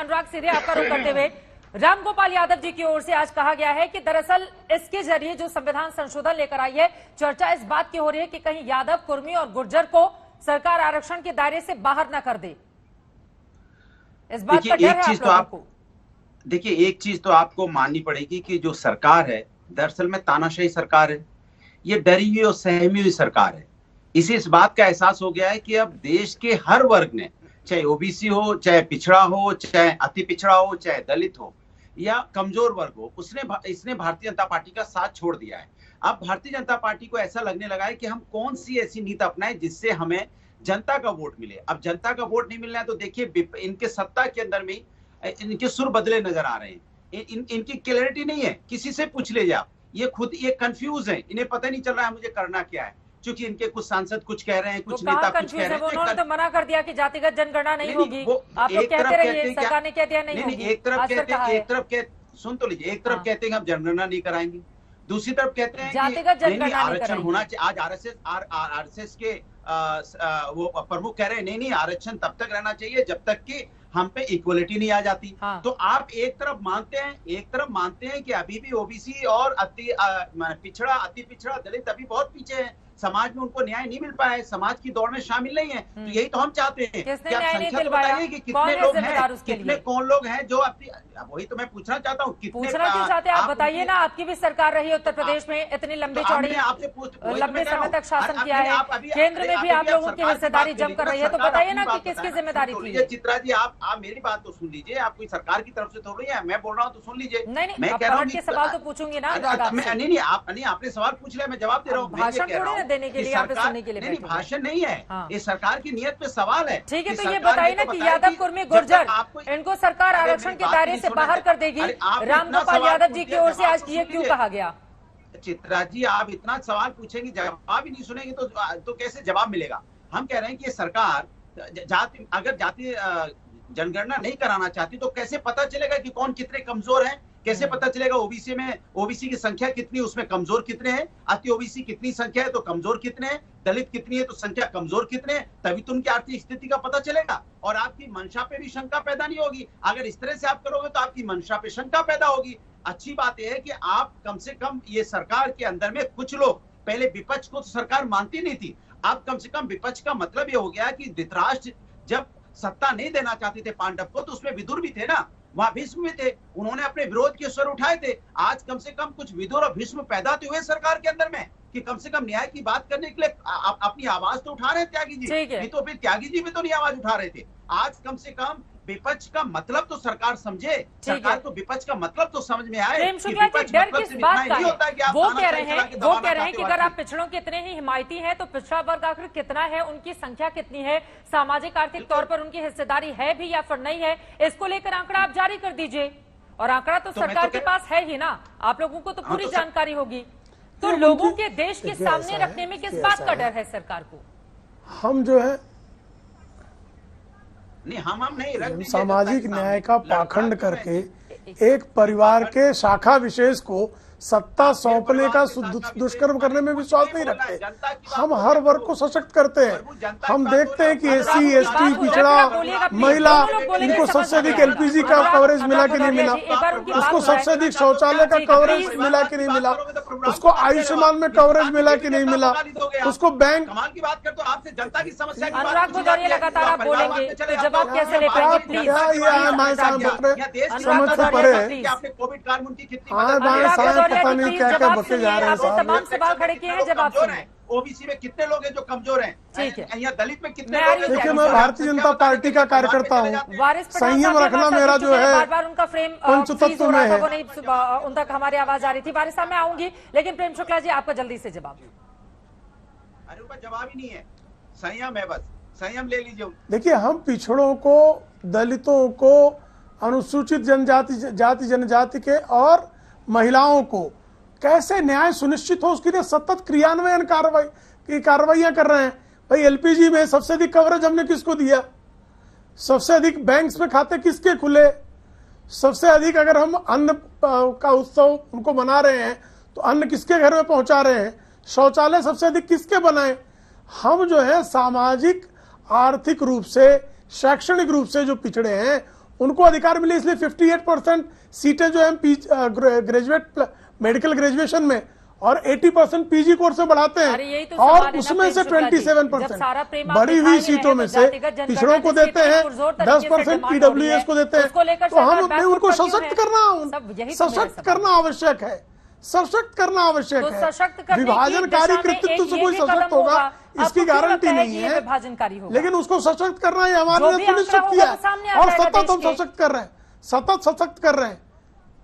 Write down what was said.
अनुराग, सीधे आपका रुख करते हुए, रामगोपाल यादव जी की ओर से आज कहा गया है कि दरअसल इसके जरिए जो संविधान संशोधन लेकर आई है, चर्चा इस बात की हो रही है कि कहीं यादव, कुर्मी और गुर्जर को सरकार आरक्षण के दायरे से बाहर न कर दे। इस बात का डर है आप लोगों को? देखिए, एक चीज तो आपको माननी पड़ेगी कि जो सरकार है दरअसल में तानाशाही सरकार है, ये डरी हुई और सहमी हुई सरकार है। इसे इस बात का एहसास हो गया है कि अब देश के हर वर्ग ने, चाहे ओबीसी हो, चाहे पिछड़ा हो, चाहे अति पिछड़ा हो, चाहे दलित हो या कमजोर वर्ग हो, इसने भारतीय जनता पार्टी का साथ छोड़ दिया है। अब भारतीय जनता पार्टी को ऐसा लगने लगा है कि हम कौन सी ऐसी नीति अपनाएं जिससे हमें जनता का वोट मिले। अब जनता का वोट नहीं मिलना है तो देखिए इनके सत्ता के अंदर में इनके सुर बदले नजर आ रहे हैं। इनकी क्लैरिटी नहीं है, किसी से पूछ ले जाओ, ये खुद ये कंफ्यूज है, इन्हें पता नहीं चल रहा है मुझे करना क्या है। क्योंकि इनके कुछ सांसद कुछ कह रहे हैं, कुछ नेता कुछ कह रहे हैं। उन्होंने तो मना कर दिया कि जातिगत जनगणना नहीं होगी। आप लोग कहते रहिए, सरकार ने कह दिया नहीं होगी। एक तरफ सुन तो लीजिए, एक तरफ कहते हैं हम जनगणना नहीं कराएंगे, दूसरी तरफ कहते हैं जातिगत जनगणना आरक्षण होना चाहिए। आज आरएसएस के वो प्रमुख कह रहे हैं नहीं आरक्षण तब तक रहना चाहिए जब तक कि हम पे इक्वलिटी नहीं आ जाती। हाँ। तो आप एक तरफ मानते हैं कि अभी भी ओबीसी और अति पिछड़ा दलित अभी बहुत पीछे हैं, समाज में उनको न्याय नहीं मिल पाया है, समाज की दौड़ में शामिल नहीं है। तो यही तो हम चाहते हैं कि आप संख्या तो बताइए कि कितने लोग हैं, कौन लोग हैं जो अपनी, वही तो मैं पूछना चाहता हूँ। पूछना क्यों चाहते हैं आप? बताइए ना, आपकी भी सरकार रही है उत्तर प्रदेश में, इतनी लंबी चौड़ी लंबे समय तक शासन किया है, केंद्र में भी आप लोगों की हिस्सेदारी जमकर रही है, तो बताइए ना कि किसकी जिम्मेदारी थी? चित्रा जी, आप मेरी बात तो सुन लीजिए, आप कोई सरकार की तरफ से थोड़ रही है, मैं बोल रहा हूँ तो सुन लीजिए। नहीं, मैं कह रहा हूँ सवाल तो पूछूंगी ना। नहीं, आपने सवाल पूछ लिया, मैं जवाब दे रहा हूँ। भाषण देने के लिए, आप सुनने के लिए? नहीं, भाषण नहीं है। हाँ। ये सरकार की नियत पे सवाल है। ठीक है, तो ये बताइए ना कि यादव, कुर्मी, गुर्जर इनको सरकार आरक्षण के दायरे से बाहर कर देगी। रामगोपाल यादव जी की ओर से आज ये क्यों कहा गया? चित्रा जी, आप इतना सवाल पूछेंगे, जवाब ही नहीं सुनेंगे तो कैसे जवाब मिलेगा? हम कह रहे हैं कि ये सरकार अगर जाति जनगणना नहीं कराना चाहती तो कैसे पता चलेगा कि कौन कितने कमजोर हैं? कैसे पता चलेगा ओबीसी की संख्या कितनी, उसमें कमजोर कितने हैं? अति ओबीसी कितनी संख्या है तो कमजोर कितने हैं? दलित कितनी है तो संख्या कमजोर कितने हैं? तभी तो उनकी आर्थिक स्थिति का पता चलेगा और आपकी मंशा पे भी शंका पैदा नहीं होगी। अगर इस तरह से आप करोगे तो आपकी मंशा पे शंका पैदा होगी। अच्छी बात यह है कि आप कम से कम ये सरकार के अंदर में कुछ लोग, पहले विपक्ष को तो सरकार मानती नहीं थी, अब कम से कम विपक्ष का मतलब ये हो गया कि धृतराष्ट्र जब सत्ता नहीं देना चाहते थे पांडव को, तो उसमें विदुर भी थे ना, वहां भीष्म भी थे, उन्होंने अपने विरोध के स्वर उठाए थे। आज कम से कम कुछ विदुर और भीष्म पैदा तो हुए सरकार के अंदर में कि कम से कम न्याय की बात करने के लिए अपनी आवाज तो उठा रहे त्यागी जी। नहीं तो फिर त्यागी जी भी तो नहीं आवाज उठा रहे थे। आज कम से कम विपक्ष का मतलब तो सरकार समझे, सरकार को विपक्ष का मतलब तो समझ में आए। प्रेम शुक्ला जी, डर किस बात का है? वो कह रहे हैं कि अगर आप पिछड़ों के इतने ही हिमायती हैं तो पिछड़ा वर्ग आखिर कितना है, उनकी संख्या कितनी है, सामाजिक आर्थिक तौर पर उनकी हिस्सेदारी है भी या फिर नहीं है, इसको लेकर आंकड़ा आप जारी कर दीजिए। और आंकड़ा तो सरकार के पास है ही ना, आप लोगों को तो पूरी जानकारी होगी। तो लोगों के देश के सामने रखने में किस बात का डर है सरकार को? हम जो है हम नहीं सामाजिक न्याय का पाखंड करके एक परिवार के शाखा विशेष को सत्ता सौंपने का दुष्कर्म करने में विश्वास नहीं रखते। हम हर वर्ग को सशक्त करते हैं। हम देखते हैं कि एससी, एसटी, पिछड़ा, महिला, इनको सबसे अधिक एलपीजी का कवरेज मिला कि नहीं मिला, उसको सबसे अधिक शौचालय का कवरेज मिला कि नहीं मिला, उसको आयुष्मान में कवरेज मिला कि नहीं मिला, उसको बैंक की बात करते हो। आपसे जनता की समस्या की अनुराग भदौरिया लगातार आप बोलेंगे तो जवाब कैसे ले पाएंगे? प्लीज समझ से परे है। आपने कोविड काल में उनकी कितनी पता नहीं क्या क्या बचे जा रहे हैं। तमाम सवाल खड़े किए हैं, जवाब सुनिए। ओबीसी में कितने लोग हैं जो कमजोर हैं? ठीक है। यहाँ दलित में कितने लोग हैं? देखिए, मैं भारतीय जनता पार्टी का कार्यकर्ता हूँ, संयम रखना मेरा जो है बार बार उनका फ्रेम पंचतत्व में है। वो नहीं, उन तक हमारी आवाज आ रही थी। वारिस साहब मैं आऊंगी, लेकिन प्रेम शुक्ला जी आपका जल्दी से जवाब। अरे उनका जवाब ही नहीं है, संयम है, बस संयम ले लीजिए। देखिए, हम पिछड़ों को, दलितों को, अनुसूचित जाति जनजाति के और महिलाओं को कैसे न्याय सुनिश्चित हो उसके लिए सतत क्रियान्वयन कार्रवाइयां कर रहे हैं। भाई, एलपीजी में सबसे अधिक कवरेज हमने किसको दिया? सबसे अधिक बैंक्स में खाते किसके खुले? सबसे अधिक अगर हम अन्न का उत्सव उनको मना रहे हैं तो अन्न किसके घर में पहुंचा रहे हैं? शौचालय सबसे अधिक किसके बनाए? हम जो है सामाजिक, आर्थिक रूप से, शैक्षणिक रूप से जो पिछड़े हैं उनको अधिकार मिले, इसलिए 58% सीटें जो है ग्रेजुएट मेडिकल ग्रेजुएशन में और 80% पीजी कोर्स में बढ़ाते हैं, तो और उसमें से 27% बढ़ी हुई सीटों में से पिछड़ों को देते हैं, 10% पीडब्ल्यूएस को देते हैं। तो हम उनको सशक्त करना आवश्यक है, सशक्त करना आवश्यक है। विभाजनकारी कृतित्व से कोई सशक्त होगा इसकी गारंटी नहीं है, लेकिन उसको सशक्त करना ही हमारे लिए सुनिश्चित किया है और सतत हम सशक्त कर रहे हैं, सतत सशक्त कर रहे हैं।